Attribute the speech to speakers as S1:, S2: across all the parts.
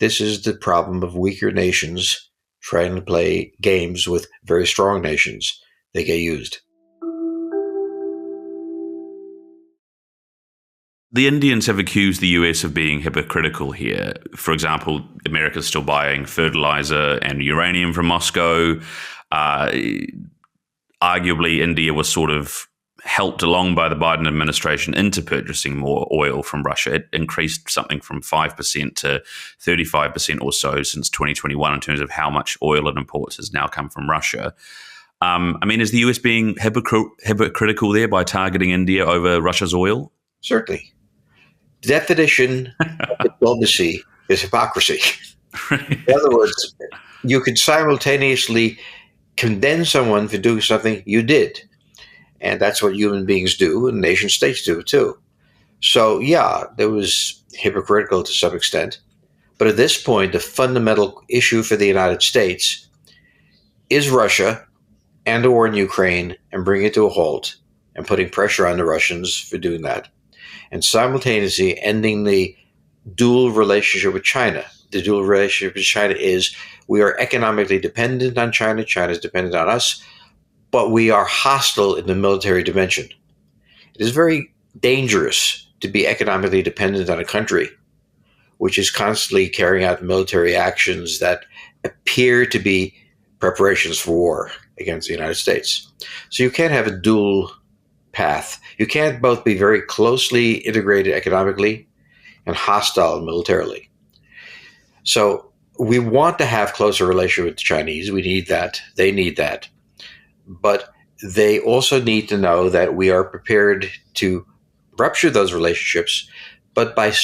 S1: This is the problem of weaker nations trying to play games with very strong nations. They get used.
S2: The Indians have accused the US of being hypocritical here. For example, America's still buying fertilizer and uranium from Moscow. Arguably, India was sort of helped along by the Biden administration into purchasing more oil from Russia. It increased something from 5% to 35% or so since 2021 in terms of how much oil it imports has now come from Russia. Is the US being hypocritical there by targeting India over Russia's oil?
S1: Certainly. The definition of diplomacy is hypocrisy. In other words, you could simultaneously condemn someone for doing something you did. And that's what human beings do, and nation states do too. So, yeah, there was hypocritical to some extent. But at this point, the fundamental issue for the United States is Russia and the war in Ukraine and bringing it to a halt and putting pressure on the Russians for doing that. And simultaneously ending the dual relationship with China. The dual relationship with China is we are economically dependent on China. China is dependent on us. But we are hostile in the military dimension. It is very dangerous to be economically dependent on a country which is constantly carrying out military actions that appear to be preparations for war against the United States. So you can't have a dual path. You can't both be very closely integrated economically and hostile militarily. So we want to have closer relationship with the Chinese. We need that. They need that. But they also need to know that we are prepared to rupture those relationships, but by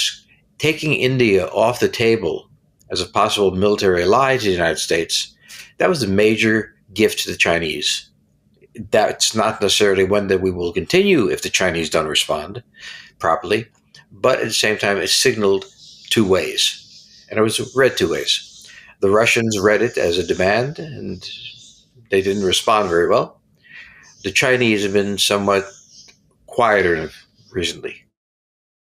S1: taking India off the table as a possible military ally to the United States, that was a major gift to the Chinese. That's not necessarily one that we will continue if the Chinese don't respond properly, but at the same time, it signaled two ways, and it was read two ways. The Russians read it as a demand, and they didn't respond very well. The Chinese have been somewhat quieter recently.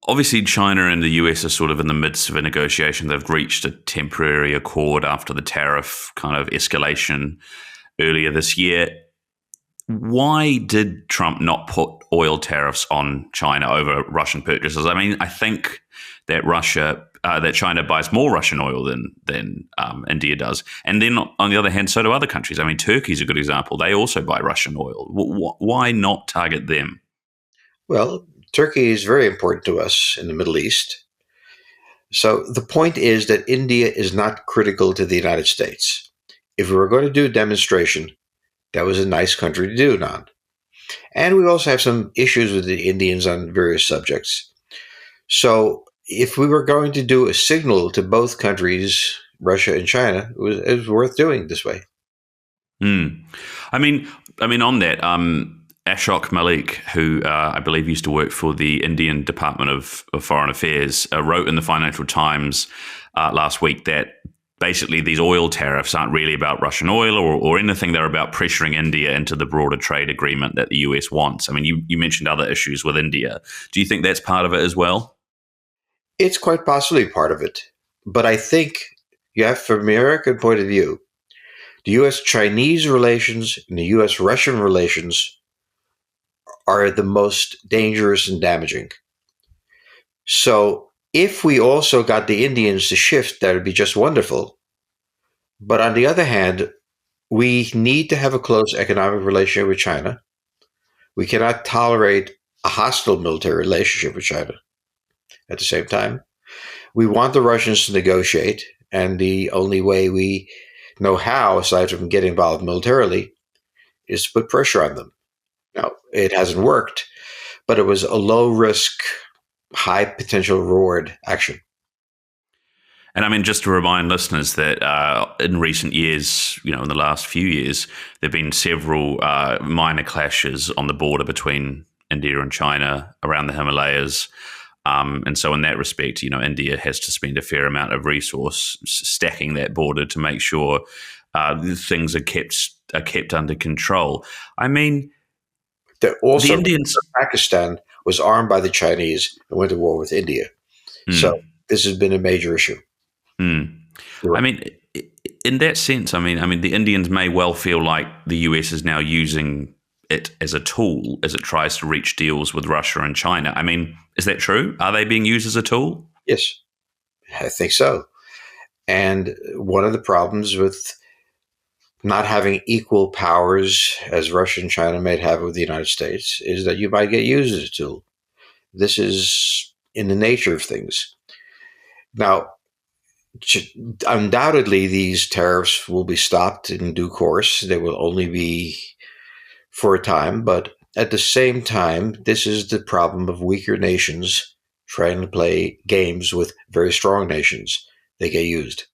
S2: Obviously, China and the US are sort of in the midst of a negotiation. They've reached a temporary accord after the tariff kind of escalation earlier this year. Why did Trump not put oil tariffs on China over Russian purchases? I think that China buys more Russian oil than India does. And then on the other hand, so do other countries. Turkey's a good example. They also buy Russian oil. Why not target them?
S1: Well, Turkey is very important to us in the Middle East. So the point is that India is not critical to the United States. If we were going to do a demonstration, that was a nice country to do it on. And we also have some issues with the Indians on various subjects. So if we were going to do a signal to both countries, Russia and China, it was worth doing this way.
S2: On that, Ashok Malik, who I believe used to work for the Indian Department of Foreign Affairs, wrote in the Financial Times last week that basically these oil tariffs aren't really about Russian oil or anything. They're about pressuring India into the broader trade agreement that the US wants. You mentioned other issues with India. Do you think that's part of it as well?
S1: It's quite possibly part of it. But I think you have, from an American point of view, the U.S.-Chinese relations and the U.S.-Russian relations are the most dangerous and damaging. So if we also got the Indians to shift, that would be just wonderful. But on the other hand, we need to have a close economic relationship with China. We cannot tolerate a hostile military relationship with China. At the same time, we want the Russians to negotiate, and the only way we know how, aside from getting involved militarily, is to put pressure on them. Now, it hasn't worked, but it was a low-risk, high-potential reward action.
S2: And just to remind listeners that in recent years, in the last few years, there have been several minor clashes on the border between India and China around the Himalayas. And so in that respect, India has to spend a fair amount of resource stacking that border to make sure things are kept under control.
S1: Also,
S2: the Indians,
S1: Pakistan was armed by the Chinese and went to war with India. So this has been a major issue.
S2: Mm. I
S1: Right.
S2: mean, in that sense, I mean, the Indians may well feel like the US is now using it as a tool as it tries to reach deals with Russia and China. I mean, is that true? Are they being used as a tool?
S1: Yes, I think so. And one of the problems with not having equal powers as Russia and China might have with the United States is that you might get used as a tool. This is in the nature of things. Now, undoubtedly, these tariffs will be stopped in due course. They will only be for a time, but at the same time, this is the problem of weaker nations trying to play games with very strong nations. They get used.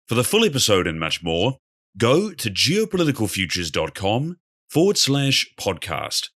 S3: For the full episode and much more, go to geopoliticalfutures.com/podcast.